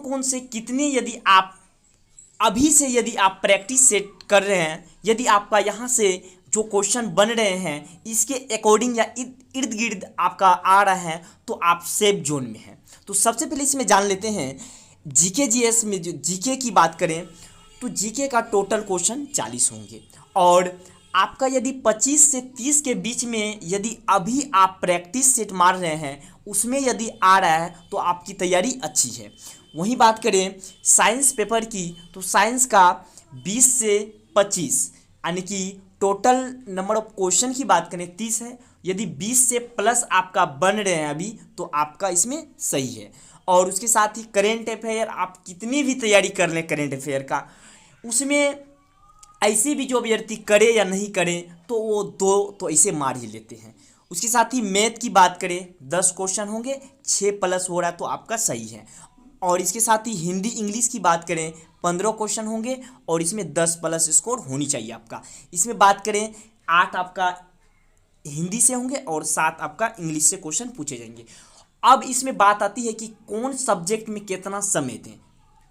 कौन से कितने, यदि आप अभी से यदि आप प्रैक्टिस सेट कर रहे हैं, यदि आपका यहाँ से जो क्वेश्चन बन रहे हैं इसके अकॉर्डिंग या इर्द गिर्द आपका आ रहा है तो आप सेफ जोन में हैं। तो सबसे पहले इसमें जान लेते हैं जीके जीएस में। जो जीके की बात करें तो जीके का टोटल क्वेश्चन 40 होंगे, और आपका यदि 25 से 30 के बीच में यदि अभी आप प्रैक्टिस सेट मार रहे हैं उसमें यदि आ रहा है तो आपकी तैयारी अच्छी है। वहीं बात करें साइंस पेपर की तो साइंस का 20 से 25 यानी कि टोटल नंबर ऑफ क्वेश्चन की बात करें 30 है, यदि 20 से प्लस आपका बन रहे हैं अभी तो आपका इसमें सही है। और उसके साथ ही करेंट अफेयर, आप कितनी भी तैयारी कर लें करेंट अफेयर का, उसमें ऐसे भी जो अभ्यर्थी करे या नहीं करे तो वो 2 तो ऐसे मार ही लेते हैं। उसके साथ ही मैथ की बात करें 10 क्वेश्चन होंगे, 6 प्लस हो रहा है तो आपका सही है। और इसके साथ ही हिंदी इंग्लिश की बात करें 15 क्वेश्चन होंगे और इसमें 10 प्लस स्कोर होनी चाहिए आपका। इसमें बात करें 8 आपका हिंदी से होंगे और 7 आपका इंग्लिश से क्वेश्चन पूछे जाएंगे। अब इसमें बात आती है कि कौन सब्जेक्ट में कितना समय दें।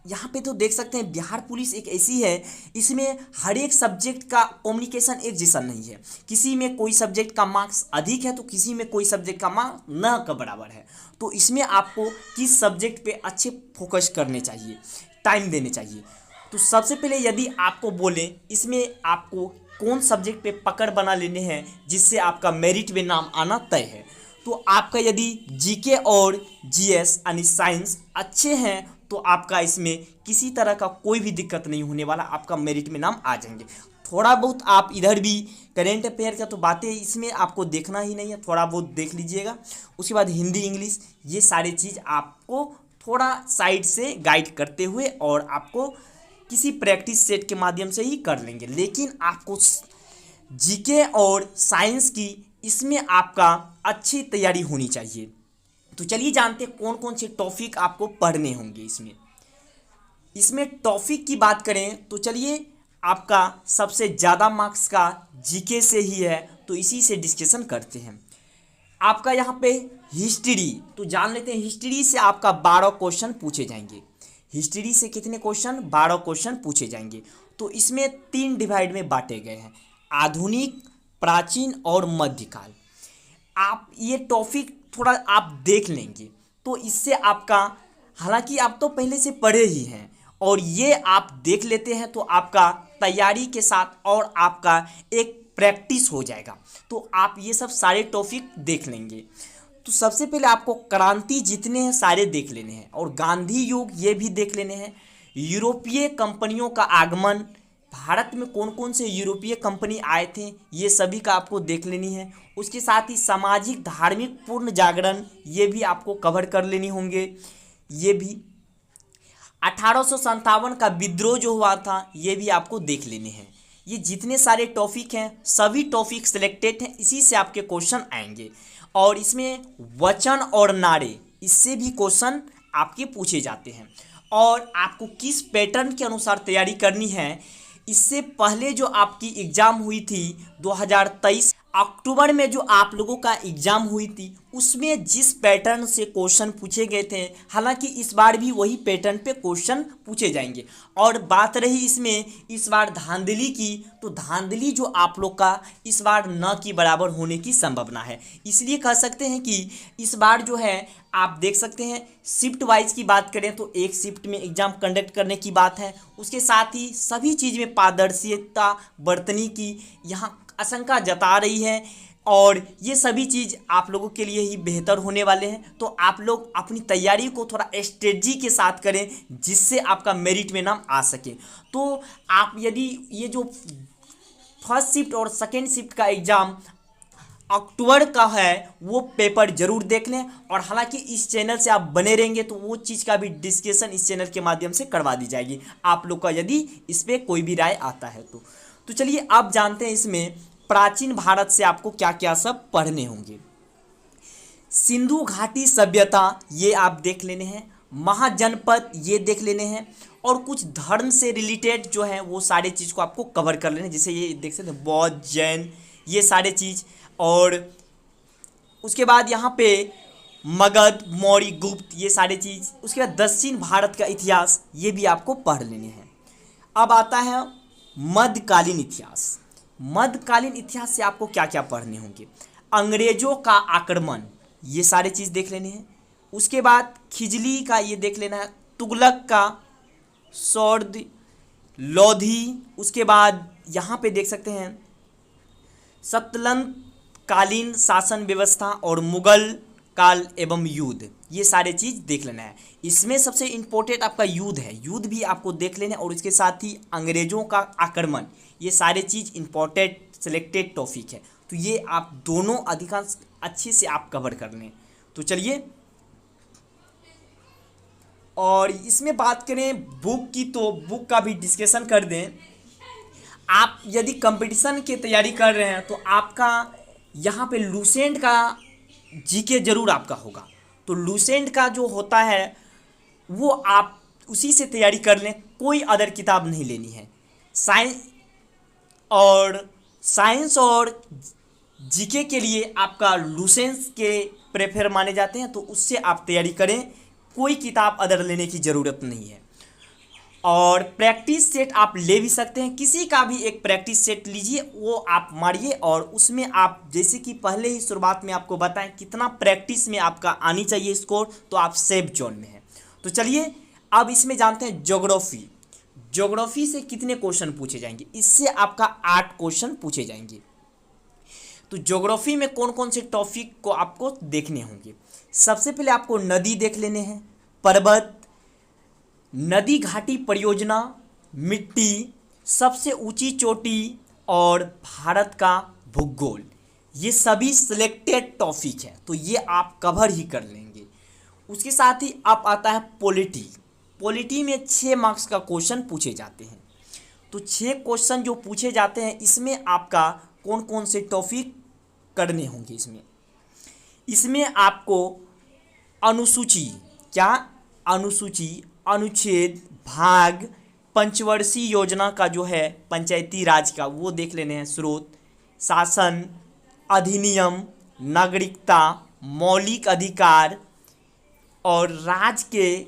यहाँ पे तो देख सकते हैं बिहार पुलिस एक ऐसी है, इसमें हर एक सब्जेक्ट का कम्युनिकेशन एक जैसा नहीं है। किसी में कोई सब्जेक्ट का मार्क्स अधिक है तो किसी में कोई सब्जेक्ट का मार्क्स न का बराबर है। तो इसमें आपको किस सब्जेक्ट पे अच्छे फोकस करने चाहिए, टाइम देने चाहिए। तो सबसे पहले यदि आपको बोले इसमें आपको कौन सब्जेक्ट पे पकड़ बना लेने हैं जिससे आपका मेरिट में नाम आना तय है, तो आपका यदि जीके और जीएस यानी साइंस अच्छे हैं तो आपका इसमें किसी तरह का कोई भी दिक्कत नहीं होने वाला, आपका मेरिट में नाम आ जाएंगे। थोड़ा बहुत आप इधर भी करेंट अफेयर का तो बातें इसमें आपको देखना ही नहीं है, थोड़ा बहुत देख लीजिएगा। उसके बाद हिंदी इंग्लिश ये सारी चीज़ आपको थोड़ा साइड से गाइड करते हुए और आपको किसी प्रैक्टिस सेट के माध्यम से ही कर लेंगे। लेकिन आपको जीके और साइंस की इसमें आपका अच्छी तैयारी होनी चाहिए। तो चलिए जानते हैं कौन कौन से टॉपिक आपको पढ़ने होंगे। इसमें टॉपिक की बात करें तो चलिए आपका सबसे ज़्यादा मार्क्स का जीके से ही है तो इसी से डिस्कशन करते हैं। आपका यहाँ पे हिस्ट्री, तो जान लेते हैं हिस्ट्री से आपका 12 क्वेश्चन पूछे जाएंगे। हिस्ट्री से कितने क्वेश्चन? 12 क्वेश्चन पूछे जाएंगे। तो इसमें 3 डिवाइड में बांटे गए हैं, आधुनिक, प्राचीन और मध्यकाल। आप ये टॉपिक थोड़ा आप देख लेंगे तो इससे आपका, हालांकि आप तो पहले से पढ़े ही हैं और ये आप देख लेते हैं तो आपका तैयारी के साथ और आपका एक प्रैक्टिस हो जाएगा। तो आप ये सब सारे टॉपिक देख लेंगे। तो सबसे पहले आपको क्रांति जितने हैं सारे देख लेने हैं और गांधी युग ये भी देख लेने हैं। यूरोपीय कंपनियों का आगमन, भारत में कौन कौन से यूरोपीय कंपनी आए थे ये सभी का आपको देख लेनी है। उसके साथ ही सामाजिक धार्मिक पूर्ण जागरण ये भी आपको कवर कर लेनी होंगे। ये भी 1857 का विद्रोह जो हुआ था ये भी आपको देख लेने हैं। ये जितने सारे टॉपिक हैं सभी टॉपिक सिलेक्टेड हैं, इसी से आपके क्वेश्चन आएंगे। और इसमें वचन और नारे इससे भी क्वेश्चन आपके पूछे जाते हैं। और आपको किस पैटर्न के अनुसार तैयारी करनी है, इससे पहले जो आपकी एग्ज़ाम हुई थी 2023 अक्टूबर में जो आप लोगों का एग्ज़ाम हुई थी उसमें जिस पैटर्न से क्वेश्चन पूछे गए थे, हालांकि इस बार भी वही पैटर्न पे क्वेश्चन पूछे जाएंगे। और बात रही इसमें इस बार धांधली की, तो धांधली जो आप लोग का इस बार न की बराबर होने की संभावना है। इसलिए कह सकते हैं कि इस बार जो है आप देख सकते हैं शिफ्ट वाइज की बात करें तो एक शिफ्ट में एग्ज़ाम कंडक्ट करने की बात है। उसके साथ ही सभी चीज़ में पारदर्शिता बरतने की यहाँ आशंका जता रही है और ये सभी चीज़ आप लोगों के लिए ही बेहतर होने वाले हैं। तो आप लोग अपनी तैयारी को थोड़ा स्ट्रेटजी के साथ करें जिससे आपका मेरिट में नाम आ सके। तो आप यदि ये जो फर्स्ट शिफ्ट और सेकेंड शिफ्ट का एग्ज़ाम अक्टूबर का है वो पेपर जरूर देख लें। और हालांकि इस चैनल से आप बने रहेंगे तो वो चीज़ का भी डिस्कशन इस चैनल के माध्यम से करवा दी जाएगी आप लोग का, यदि इस पर कोई भी राय आता है तो चलिए अब जानते हैं इसमें प्राचीन भारत से आपको क्या क्या सब पढ़ने होंगे। सिंधु घाटी सभ्यता ये आप देख लेने हैं, महाजनपद ये देख लेने हैं और कुछ धर्म से रिलेटेड जो है वो सारे चीज़ को आपको कवर कर लेने, जैसे ये देख सकते हैं बौद्ध जैन ये सारे चीज़। और उसके बाद यहाँ पे मगध, मौर्य, गुप्त, ये सारे चीज़। उसके बाद दक्षिण भारत का इतिहास, ये भी आपको पढ़ लेने हैं। अब आता है मध्यकालीन इतिहास। मध्यकालीन इतिहास से आपको क्या क्या पढ़ने होंगे? अंग्रेजों का आक्रमण, ये सारे चीज़ देख लेने हैं। उसके बाद खिजली का ये देख लेना है, तुगलक का, सौर्द, लोधी। उसके बाद यहाँ पे देख सकते हैं सल्तनत कालीन शासन व्यवस्था और मुगल काल एवं युद्ध, ये सारे चीज़ देख लेना है। इसमें सबसे इम्पोर्टेंट आपका युद्ध है, युद्ध भी आपको देख लेना है। और इसके साथ ही अंग्रेजों का आक्रमण, ये सारे चीज़ इम्पोर्टेंट सिलेक्टेड टॉपिक है। तो ये आप दोनों अधिकांश अच्छे से आप कवर कर लें। तो चलिए, और इसमें बात करें बुक की, तो बुक का भी डिस्कशन कर दें। आप यदि कंपटीशन की तैयारी कर रहे हैं तो आपका यहाँ पे लूसेंट का जीके जरूर आपका होगा। तो लूसेंट का जो होता है वो आप उसी से तैयारी कर लें, कोई अदर किताब नहीं लेनी है। साइंस और जीके के लिए आपका लूसेंट के प्रेफर माने जाते हैं, तो उससे आप तैयारी करें, कोई किताब अदर लेने की ज़रूरत नहीं है। और प्रैक्टिस सेट आप ले भी सकते हैं, किसी का भी एक प्रैक्टिस सेट लीजिए, वो आप मारिए। और उसमें आप जैसे कि पहले ही शुरुआत में आपको बताएं कितना प्रैक्टिस में आपका आनी चाहिए स्कोर, तो आप सेफ जोन में हैं। तो चलिए अब इसमें जानते हैं ज्योग्राफी। ज्योग्राफी से कितने क्वेश्चन पूछे जाएंगे? इससे आपका 8 क्वेश्चन पूछे जाएंगे। तो ज्योग्राफी में कौन कौन से टॉपिक को आपको देखने होंगे? सबसे पहले आपको नदी देख लेने हैं, पर्वत, नदी घाटी परियोजना, मिट्टी, सबसे ऊंची चोटी और भारत का भूगोल, ये सभी सिलेक्टेड टॉपिक है, तो ये आप कवर ही कर लेंगे। उसके साथ ही आप आता है पॉलिटी। पॉलिटी में 6 मार्क्स का क्वेश्चन पूछे जाते हैं। तो 6 क्वेश्चन जो पूछे जाते हैं, इसमें आपका कौन कौन से टॉपिक करने होंगे? इसमें आपको अनुसूची, क्या अनुसूची, अनुच्छेद, भाग, पंचवर्षीय योजना का जो है पंचायती राज का, वो देख लेने हैं, स्रोत, शासन, अधिनियम, नागरिकता, मौलिक अधिकार और राज्य के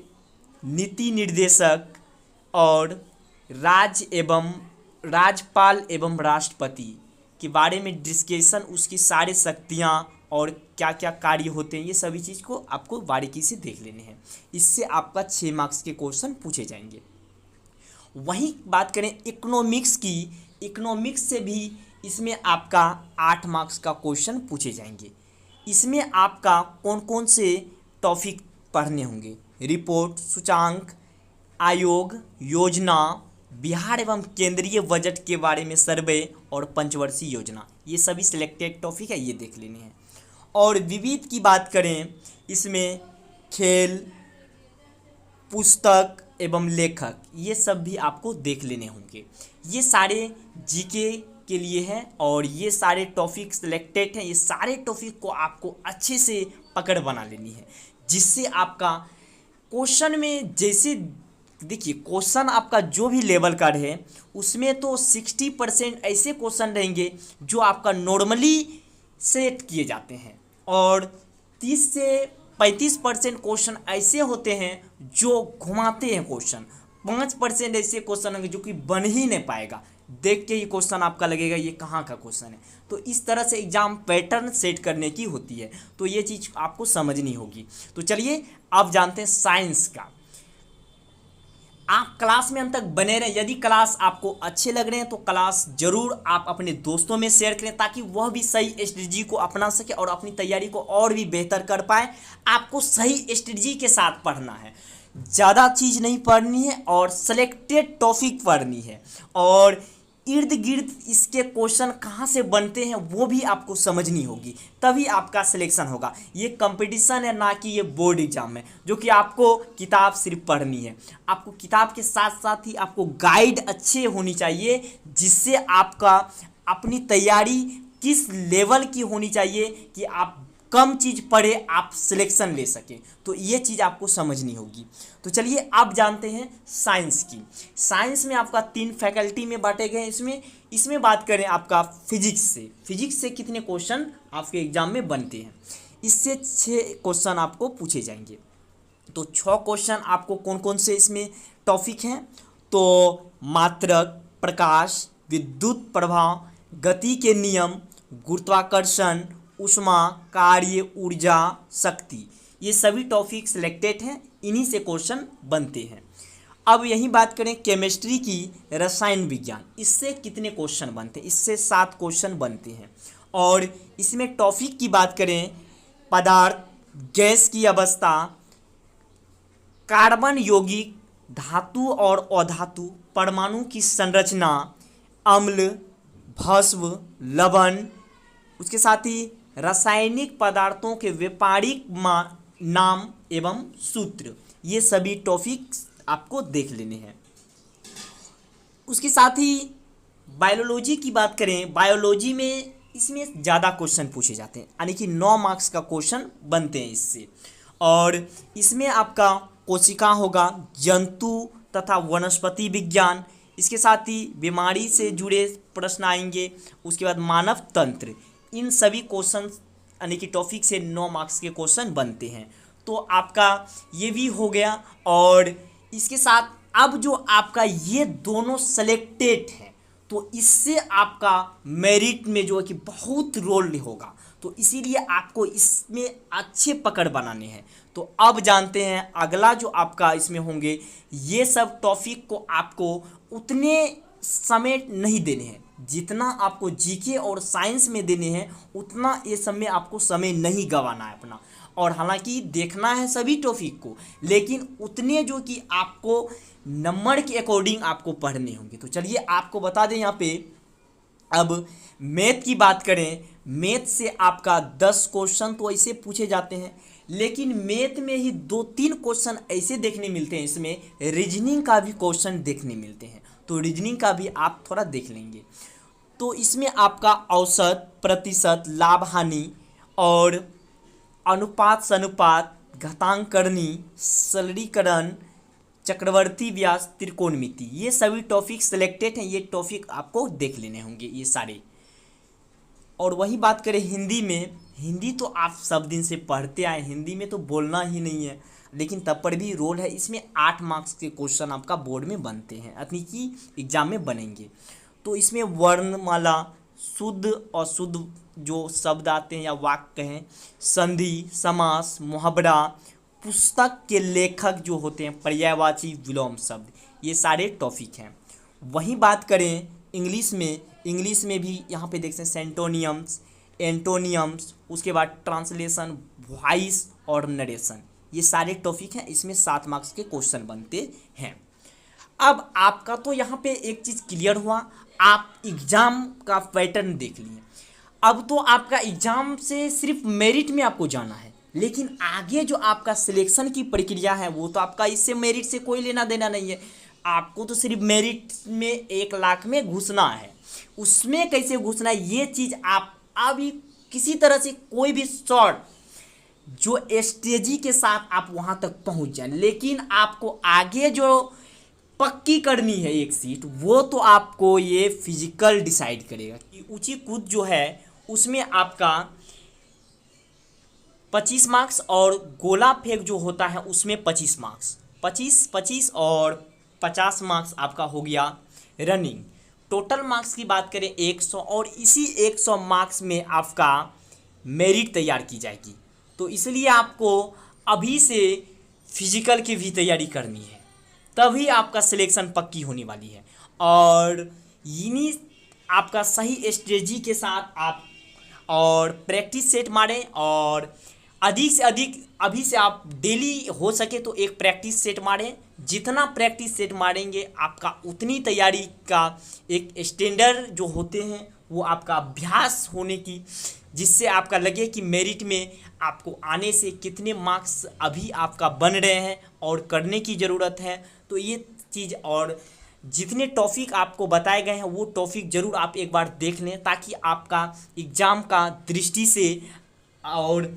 नीति निर्देशक और राज्यपाल एवं राष्ट्रपति के बारे में डिस्कशन, उसकी सारी शक्तियाँ और क्या क्या कार्य होते हैं, ये सभी चीज़ को आपको बारीकी से देख लेने हैं। इससे आपका 6 मार्क्स के क्वेश्चन पूछे जाएंगे। वहीं बात करें इकोनॉमिक्स की, इकोनॉमिक्स से भी इसमें आपका 8 मार्क्स का क्वेश्चन पूछे जाएंगे। इसमें आपका कौन कौन से टॉपिक पढ़ने होंगे? रिपोर्ट, सूचांक, आयोग, योजना, बिहार एवं केंद्रीय बजट के बारे में सर्वे और पंचवर्षीय योजना, ये सभी सिलेक्टेड टॉपिक है, ये देख लेने हैं। और विविध की बात करें, इसमें खेल, पुस्तक एवं लेखक, ये सब भी आपको देख लेने होंगे। ये सारे जीके के लिए हैं और ये सारे टॉपिक सिलेक्टेड हैं। ये सारे टॉपिक को आपको अच्छे से पकड़ बना लेनी है, जिससे आपका क्वेश्चन में, जैसे देखिए क्वेश्चन आपका जो भी लेवल का रहे, उसमें तो 60% ऐसे क्वेश्चन रहेंगे जो आपका नॉर्मली सेट किए जाते हैं और 30 से 35% क्वेश्चन ऐसे होते हैं जो घुमाते हैं क्वेश्चन। 5% ऐसे क्वेश्चन होंगे जो कि बन ही नहीं पाएगा, देख के ही क्वेश्चन आपका लगेगा ये कहाँ का क्वेश्चन है। तो इस तरह से एग्जाम पैटर्न सेट करने की होती है, तो ये चीज़ आपको समझनी होगी। तो चलिए अब जानते हैं साइंस का। आप क्लास में अंत तक बने रहें। यदि क्लास आपको अच्छे लग रहे हैं तो क्लास जरूर आप अपने दोस्तों में शेयर करें, ताकि वह भी सही स्ट्रेटजी को अपना सके और अपनी तैयारी को और भी बेहतर कर पाए। आपको सही स्ट्रेटजी के साथ पढ़ना है, ज़्यादा चीज़ नहीं पढ़नी है और सिलेक्टेड टॉपिक पढ़नी है। और इर्द गिर्द इसके क्वेश्चन कहाँ से बनते हैं वो भी आपको समझनी होगी, तभी आपका सिलेक्शन होगा। ये कंपटीशन है, ना कि ये बोर्ड एग्जाम है जो कि आपको किताब सिर्फ पढ़नी है। आपको किताब के साथ साथ ही आपको गाइड अच्छे होनी चाहिए, जिससे आपका अपनी तैयारी किस लेवल की होनी चाहिए कि आप कम चीज़ पढ़े आप सिलेक्शन ले सकें। तो ये चीज़ आपको समझनी होगी। तो चलिए आप जानते हैं साइंस की। साइंस में आपका 3 फैकल्टी में बांटे गए हैं। इसमें बात करें आपका फिजिक्स से कितने क्वेश्चन आपके एग्जाम में बनते हैं। इससे 6 क्वेश्चन आपको पूछे जाएंगे। तो 6 क्वेश्चन आपको कौन कौन से इसमें टॉपिक हैं, तो मात्रक, प्रकाश, विद्युत प्रभाव, गति के नियम, गुरुत्वाकर्षण, ऊष्मा, कार्य, ऊर्जा, शक्ति, ये सभी टॉपिक सिलेक्टेड हैं, इन्हीं से क्वेश्चन बनते हैं। अब यही बात करें केमिस्ट्री की, रसायन विज्ञान, इससे कितने क्वेश्चन बनते हैं, इससे 7 क्वेश्चन बनते हैं। और इसमें टॉपिक की बात करें, पदार्थ, गैस की अवस्था, कार्बन यौगिक, धातु और अधातु, परमाणु की संरचना, अम्ल, भस्म, लवण, उसके साथ ही रासायनिक पदार्थों के व्यापारिक नाम एवं सूत्र, ये सभी टॉपिक्स आपको देख लेने हैं। उसके साथ ही बायोलॉजी की बात करें, बायोलॉजी में इसमें ज़्यादा क्वेश्चन पूछे जाते हैं, यानी कि 9 मार्क्स का क्वेश्चन बनते हैं इससे। और इसमें आपका कोशिका होगा, जंतु तथा वनस्पति विज्ञान, इसके साथ ही बीमारी से जुड़े प्रश्न आएंगे, उसके बाद मानव तंत्र, इन सभी क्वेश्चन यानी कि टॉपिक से 9 मार्क्स के क्वेश्चन बनते हैं। तो आपका ये भी हो गया। और इसके साथ अब जो आपका ये दोनों सेलेक्टेड हैं, तो इससे आपका मेरिट में जो है कि बहुत रोल होगा, तो इसीलिए आपको इसमें अच्छे पकड़ बनाने हैं। तो अब जानते हैं अगला जो आपका इसमें होंगे, ये सब टॉपिक को आपको उतने समय नहीं देने हैं, जितना आपको जीके और साइंस में देने हैं उतना ये सब में आपको समय नहीं गंवाना है अपना। और हालांकि देखना है सभी टॉपिक को, लेकिन उतने जो कि आपको नंबर के अकॉर्डिंग आपको पढ़ने होंगे। तो चलिए आपको बता दें यहाँ पे, अब मैथ की बात करें, मैथ से आपका 10 क्वेश्चन तो ऐसे पूछे जाते हैं, लेकिन मैथ में ही 2-3 क्वेश्चन ऐसे देखने मिलते हैं, इसमें रीजनिंग का भी क्वेश्चन देखने मिलते हैं। तो रीजनिंग का भी आप थोड़ा देख लेंगे। तो इसमें आपका औसत, प्रतिशत, लाभ हानि और अनुपात सनुपात, घातांकरणी, सरलीकरण, चक्रवर्ती व्यास, त्रिकोणमिति, ये सभी टॉपिक सिलेक्टेड हैं। ये टॉपिक आपको देख लेने होंगे ये सारे। और वही बात करें हिंदी में, हिंदी तो आप सब दिन से पढ़ते आए, हिंदी में तो बोलना ही नहीं है, लेकिन तब पर भी रोल है। इसमें 8 मार्क्स के क्वेश्चन आपका बोर्ड में बनते हैं, यानी कि एग्जाम में बनेंगे। तो इसमें वर्णमाला, शुद्ध और शुद्ध जो शब्द आते हैं या वाक्य हैं, संधि, समास, मुहावरा, पुस्तक के लेखक जो होते हैं, पर्यायवाची, विलोम शब्द, ये सारे टॉपिक हैं। वहीं बात करें इंग्लिश में, इंग्लिश में भी यहाँ पे देखते हैं सेंटोनियम्स, एंटोनियम्स, उसके बाद ट्रांसलेशन, वॉइस और नरेशन, ये सारे टॉपिक हैं। इसमें 7 मार्क्स के क्वेश्चन बनते हैं। अब आपका तो यहाँ पे एक चीज़ क्लियर हुआ, आप एग्ज़ाम का पैटर्न देख लिए। अब तो आपका एग्ज़ाम से सिर्फ मेरिट में आपको जाना है, लेकिन आगे जो आपका सिलेक्शन की प्रक्रिया है वो तो आपका इससे मेरिट से कोई लेना देना नहीं है। आपको तो सिर्फ मेरिट में 1 लाख में घुसना है। उसमें कैसे घुसना है ये चीज़ आप अभी किसी तरह से कोई भी शॉर्ट जो स्ट्रेटजी के साथ आप वहाँ तक पहुँच जाए, लेकिन आपको आगे जो पक्की करनी है एक सीट, वो तो आपको ये फिजिकल डिसाइड करेगा कि ऊंची कूद जो है उसमें आपका 25 मार्क्स और गोला फेंक जो होता है उसमें 25 मार्क्स, 25 और 50 मार्क्स आपका हो गया रनिंग। टोटल मार्क्स की बात करें 100, और इसी 100 मार्क्स में आपका मेरिट तैयार की जाएगी। तो इसलिए आपको अभी से फिजिकल की भी तैयारी करनी है, तभी आपका सिलेक्शन पक्की होने वाली है। और इन्हीं आपका सही स्ट्रेटजी के साथ आप और प्रैक्टिस सेट मारें, और अधिक से अधिक अभी से आप डेली हो सके तो एक प्रैक्टिस सेट मारें। जितना प्रैक्टिस सेट मारेंगे आपका उतनी तैयारी का एक स्टैंडर्ड जो होते हैं वो आपका अभ्यास होने की, जिससे आपका लगे कि मेरिट में आपको आने से कितने मार्क्स अभी आपका बन रहे हैं और करने की ज़रूरत है। तो ये चीज़ और जितने टॉपिक आपको बताए गए हैं वो टॉपिक ज़रूर आप एक बार देख लें, ताकि आपका एग्ज़ाम का दृष्टि से और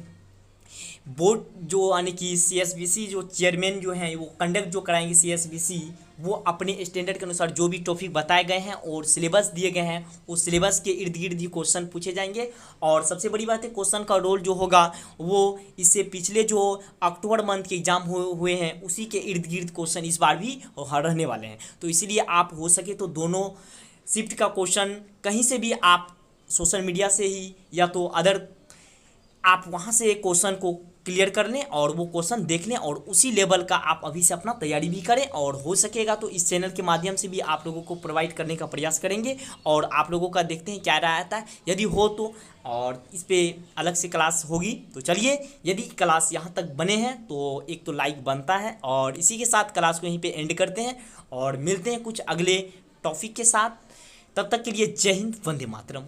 बोर्ड जो यानी कि CSBC जो चेयरमैन जो हैं वो कंडक्ट जो कराएंगे CSBC, वो अपने स्टैंडर्ड के अनुसार जो भी टॉपिक बताए गए हैं और सिलेबस दिए गए हैं उस सिलेबस के इर्द गिर्द ही क्वेश्चन पूछे जाएंगे। और सबसे बड़ी बात है, क्वेश्चन का रोल जो होगा वो इससे पिछले जो अक्टूबर मंथ के एग्जाम हुए हैं उसी के इर्द गिर्द क्वेश्चन इस बार भी रहने वाले हैं। तो इसीलिए आप हो सके तो दोनों शिफ्ट का क्वेश्चन कहीं से भी आप सोशल मीडिया से ही या तो अदर आप वहाँ से क्वेश्चन को क्लियर कर लें और वो क्वेश्चन देख लें और उसी लेवल का आप अभी से अपना तैयारी भी करें। और हो सकेगा तो इस चैनल के माध्यम से भी आप लोगों को प्रोवाइड करने का प्रयास करेंगे और आप लोगों का देखते हैं क्या राय आता है। यदि हो तो और इस पर अलग से क्लास होगी तो चलिए, यदि क्लास यहाँ तक बने हैं तो एक तो लाइक बनता है। और इसी के साथ क्लास को यहीं पर एंड करते हैं और मिलते हैं कुछ अगले टॉपिक के साथ। तब तक के लिए जय हिंद, वंदे मातरम।